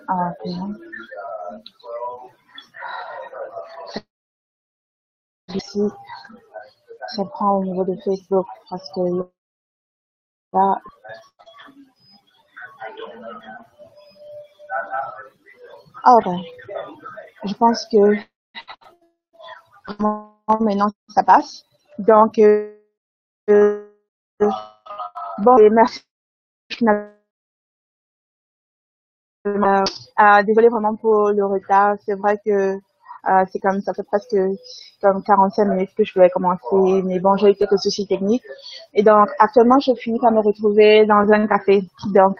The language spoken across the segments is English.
Ok. Ici, ça prend au niveau de Facebook parce que là, ah ben, je pense que vraiment, maintenant ça passe. Donc, bon, et merci. Désolée vraiment pour le retard. C'est vrai que c'est comme ça fait presque comme 45 minutes que je devais commencer, mais bon, j'ai eu quelques soucis techniques. Et donc, actuellement, je finis par me retrouver dans un café. Donc,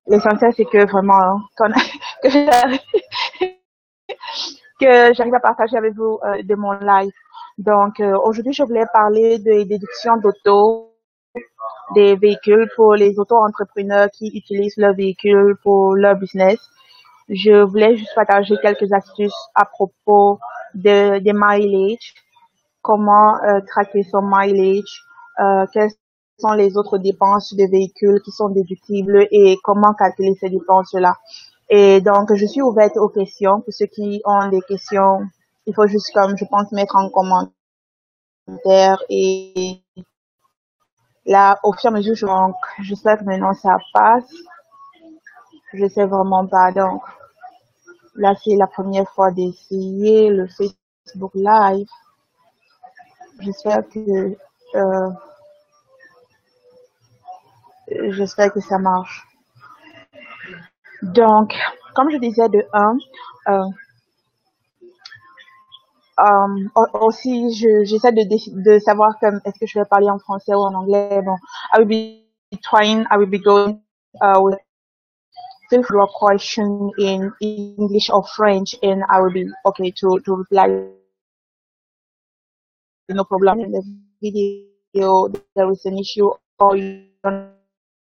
l'essentiel, c'est que vraiment, que j'arrive que j'arrive à partager avec vous de mon live. Donc, aujourd'hui, je voulais parler des déductions d'auto, des véhicules pour les auto-entrepreneurs qui utilisent leur véhicule pour leur business. Je voulais juste partager quelques astuces à propos des mileage, comment traquer son mileage, quelles sont les autres dépenses de véhicules qui sont déductibles et comment calculer ces dépenses-là. Et donc, je suis ouverte aux questions. Pour ceux qui ont des questions, il faut juste, comme je pense, mettre en commentaire. Et là, au fur et à mesure, donc, j'espère que maintenant ça passe. Je sais vraiment pas. Donc, là, c'est la première fois d'essayer le Facebook Live. J'espère que, euh, j'espère que ça marche. Donc, comme je disais de un, euh, aussi, j'essaie de savoir comme est-ce que je vais parler en français ou en anglais. Bon, I will be trying, I will be going with feel free your question in English or French, and I will be okay to reply. No problem in the video. There is an issue, or you don't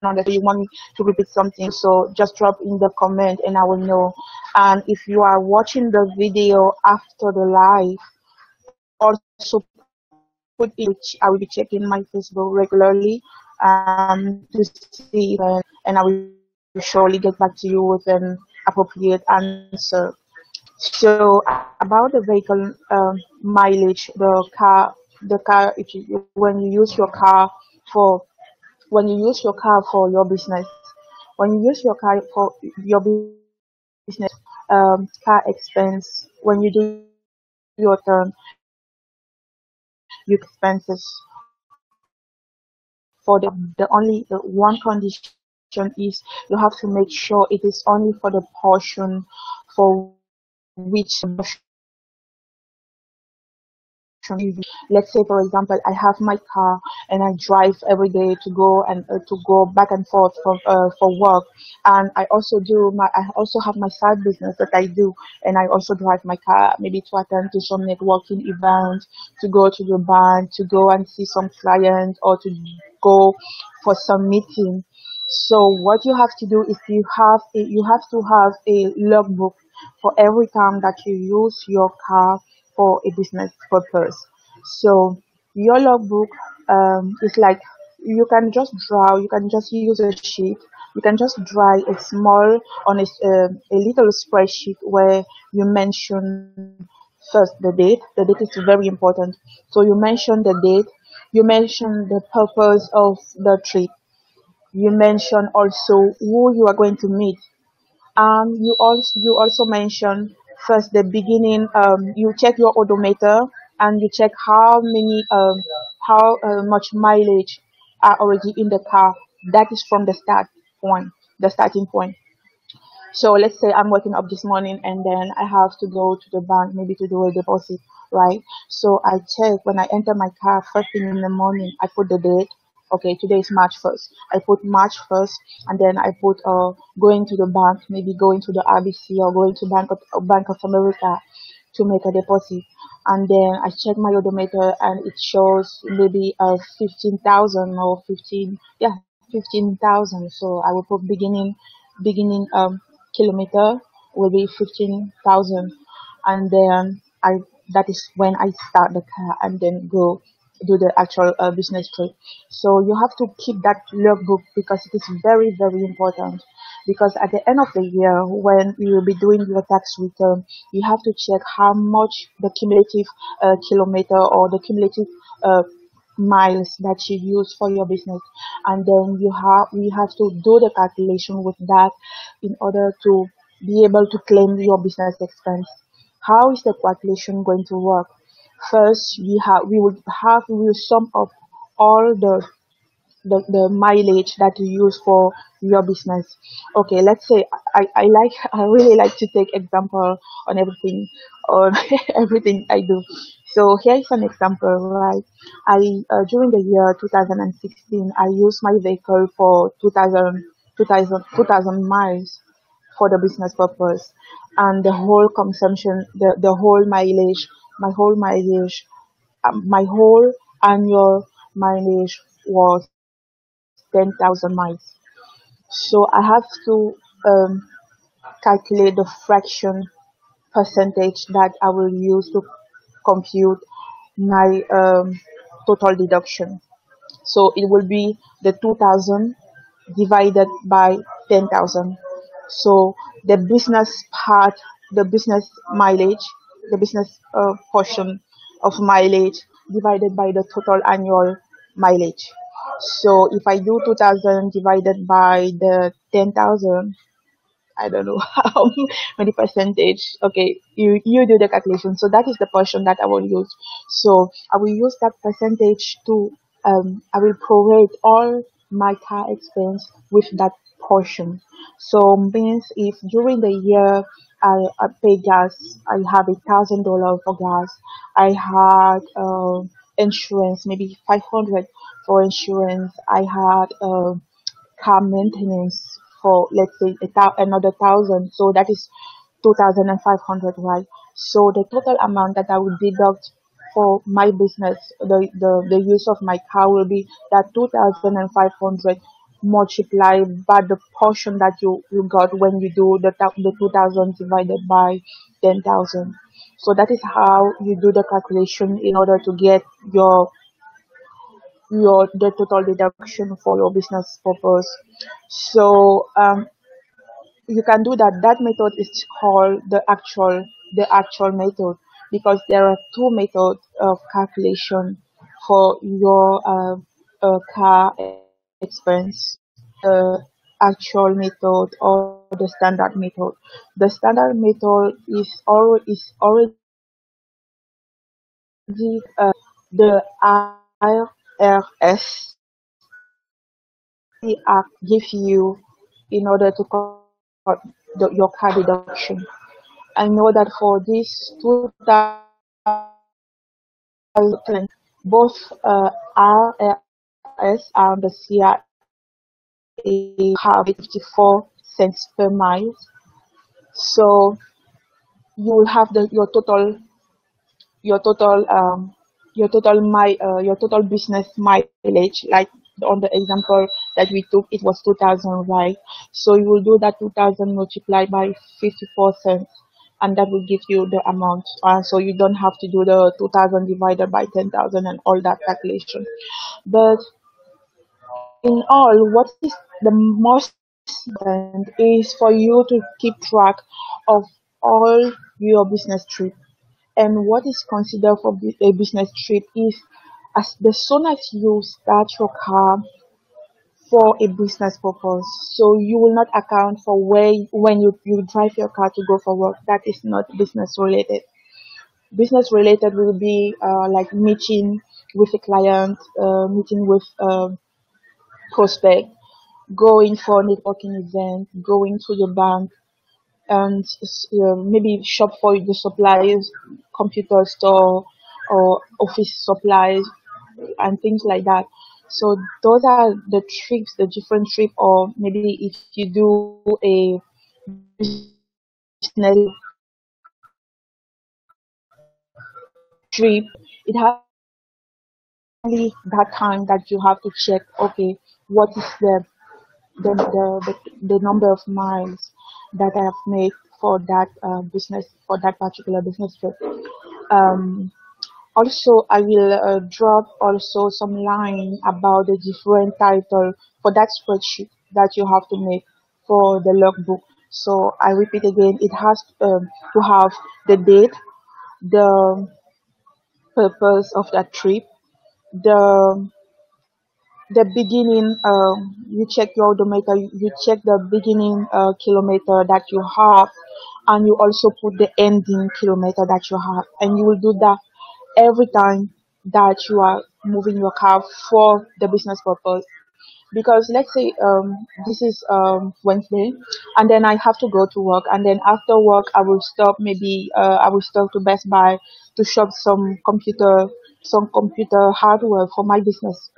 know that you want me to repeat something, so just drop in the comment, and I will know. And if you are watching the video after the live, also put in, I will be checking my Facebook regularly to see, and I will surely get back to you with an appropriate answer. So about the vehicle mileage, the car, if you, when you use your car for when you use your car for your business, when you use your car for your business, car expense, when you do your turn, your expenses for the only the one condition is you have to make sure it is only for the portion for which let's say for example I have my car and I drive every day to go and to go back and forth for work, and I also have my side business that I do, and I also drive my car maybe to attend to some networking events, to go to the bank, to go and see some clients, or to go for some meeting. So what you have to do is you have to have a logbook for every time that you use your car for a business purpose. So your logbook is like you can just use a sheet, you can just draw a small on a little spreadsheet where you mention first the date. The date is very important. So you mention the date, you mention the purpose of the trip, you mention also who you are going to meet, you also mention first the beginning. You check your odometer and you check how much mileage are already in the car. That is from the starting point. So let's say I'm waking up this morning and then I have to go to the bank maybe to do a deposit, right? So I check when I enter my car first thing in the morning. I put the date. Okay, today is March 1st. I put March 1st, and then I put going to the bank, maybe going to the RBC or going to Bank of America to make a deposit. And then I check my odometer and it shows maybe 15,000 or 15,000. So I will put beginning kilometer will be 15,000, and then I that is when I start the car and then go. do the actual business trip. So you have to keep that logbook because it is very, very important. Because at the end of the year, when you will be doing your tax return, you have to check how much the cumulative kilometer or the cumulative uh, miles that you use for your business, and then we have to do the calculation with that in order to be able to claim your business expense. How is the calculation going to work? First, we will sum up all the mileage that you use for your business. Okay, let's say I really like to take example on on everything I do. So here is an example, right? I During the year 2016, I used my vehicle for 2,000 miles for the business purpose, and the whole consumption, the whole mileage, my whole annual mileage was 10,000 miles. So I have to um, calculate the fraction percentage that I will use to compute my total deduction. So it will be the 2,000 divided by 10,000. So the business part, the business mileage, the business portion of mileage divided by the total annual mileage. So if I do 2,000 divided by the 10,000, I don't know how many percentage. Okay, you do the calculation. So that is the portion that I will use. So I will use that percentage to I will prorate all my car expense with that portion. So means if during the year I pay gas, I have $1,000 for gas. I had insurance, maybe 500 for insurance. I had car maintenance for, let's say, another 1,000. So that is 2,500, right? So the total amount that I will deduct for my business, the use of my car will be that 2,500 multiplied by the portion that you got when you do the 2,000 divided by 10,000. So that is how you do the calculation in order to get your the total deduction for your business purpose. So you can do that. That method is called the actual method, because there are two methods of calculation for your car expense: the actual method or the standard method. The standard method is already the IRS give you in order to cut your car deduction. I know that for this 2020, both IRS and the CIA have 54 cents per mile. So you will have your total um your total business mileage, like on the example that we took, it was 2,000, right? So you will do that 2,000 multiplied by 54 cents, and that will give you the amount. So you don't have to do the 2,000 divided by 10,000 and all that calculation. But in all, what is the most important is for you to keep track of all your business trip. And what is considered for a business trip is, as the soon as you start your car for a business purpose, so you will not account for where when you drive your car to go for work. That is not business related. Business related will be like meeting with a client, meeting with prospect, going for networking event, going to the bank, and maybe shop for the supplies, computer store, or office supplies, and things like that. So those are the trips, the different trip. Or maybe if you do a business trip, it has only that time that you have to check. Okay, what is the number of miles that I have made for that particular business trip. Um, Also, I will drop also some line about the different title for that spreadsheet that you have to make for the logbook. So I repeat again, it has to have the date, the purpose of that trip, the beginning. You check your odometer, you check the beginning kilometer that you have, and you also put the ending kilometer that you have, and you will do that every time that you are moving your car for the business purpose. Because let's say this is Wednesday, and then I have to go to work, and then after work I will stop, maybe I will stop to Best Buy to shop some computer hardware for my business.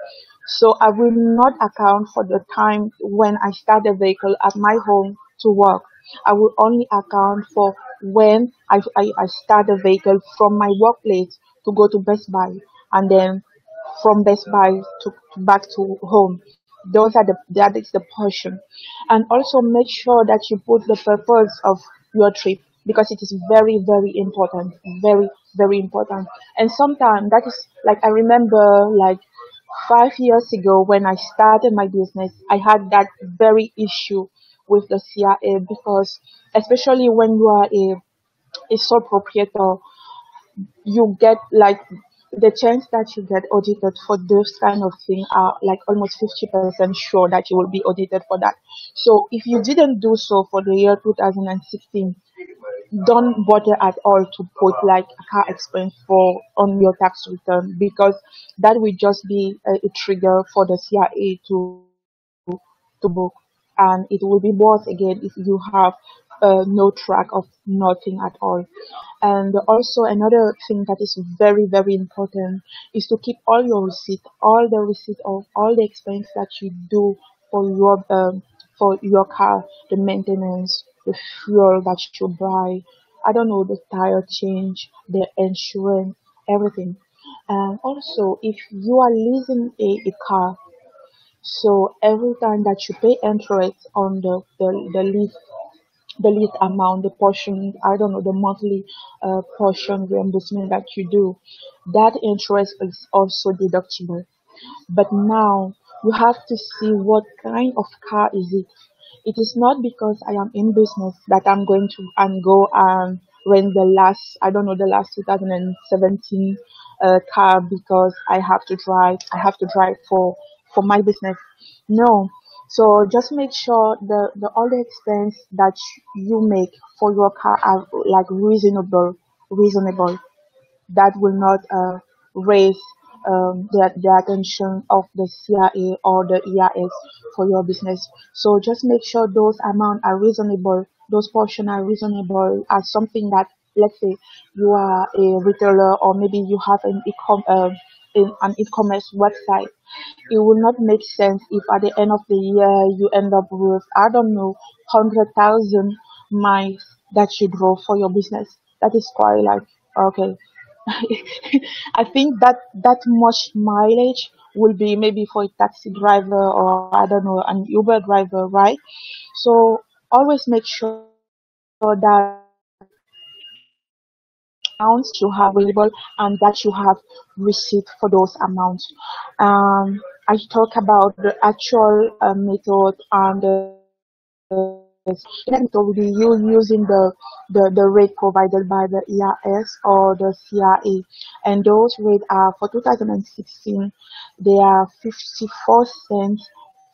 So I will not account for the time when I start the vehicle at my home to work. I will only account for when I start the vehicle from my workplace to go to Best Buy, and then from Best Buy to back to home. Those are that is the portion. And also make sure that you put the purpose of your trip, because it is very, very important. Very, very important. And sometimes that is like, I remember like 5 years ago when I started my business, I had that very issue with the CIA, because especially when you are a sole proprietor, you get like the chance that you get audited for those kind of thing are like almost 50% sure that you will be audited for that. So if you didn't do so for the year 2016, don't bother at all to put like a car expense for on your tax return, because that will just be a trigger for the CIA to book, and it will be worse again if you have no track of nothing at all. And also another thing that is very, very important is to keep all the receipt of all the expense that you do for your car, the maintenance, the fuel that you buy, I don't know, the tire change, the insurance, everything. And also, if you are leasing a car, so every time that you pay interest on the lease amount, the portion, I don't know, the monthly portion reimbursement that you do, that interest is also deductible. But now you have to see what kind of car is it. It is not because I am in business that I'm going to and go and rent the last, I don't know, the last 2017 car, because I have to drive for my business. No. So just make sure the all the expense that you make for your car are like reasonable, that will not raise the attention of the CIA or the EIS for your business. So just make sure those amounts are reasonable, those portions are reasonable, as something that, let's say, you are a retailer, or maybe you have an e-commerce website. It will not make sense if at the end of the year you end up with, I don't know, 100,000 miles that you draw for your business. That is quite like, okay. I think that much mileage will be maybe for a taxi driver, or I don't know, an Uber driver, right? So always make sure that amounts you have available, and that you have receipt for those amounts. I talk about the actual method, and in that method will be you using the rate provided by the EIS or the CIA, and those rates are for 2016. They are 54 cents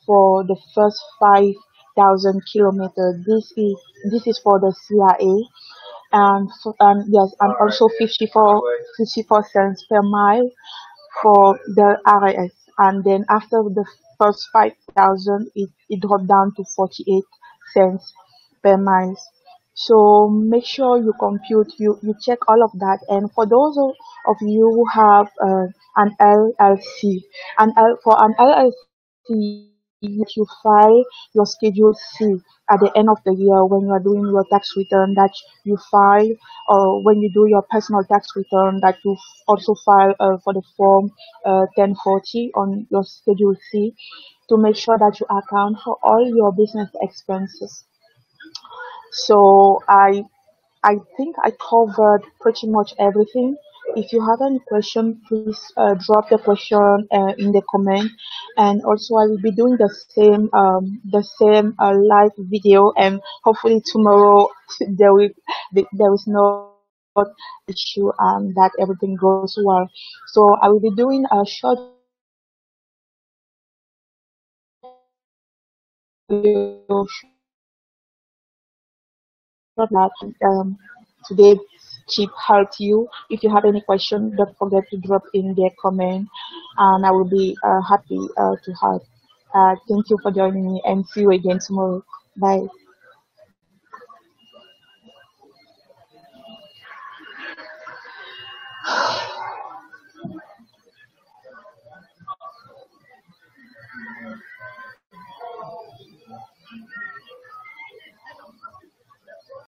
for the first 5,000 kilometers. This is for the CIA, and yes, and also 54 cents per mile for the RAS. And then after the first 5,000, it dropped down to 48 cents per mile. So make sure you compute, you check all of that. And for those of you who have an LLC, for an LLC, you file your Schedule C at the end of the year when you are doing your tax return, that you file, or when you do your personal tax return, that you also file for the form 1040 on your Schedule C, to make sure that you account for all your business expenses. So I think I covered pretty much everything. if you have any question, please drop the question in the comment. And also, I will be doing the same live video, and hopefully tomorrow there is not issue and that everything goes well. So I will be doing a short video that today keep help you. If you have any question, don't forget to drop in the comment, and I will be happy to help. Thank you for joining me, and see you again tomorrow. Bye.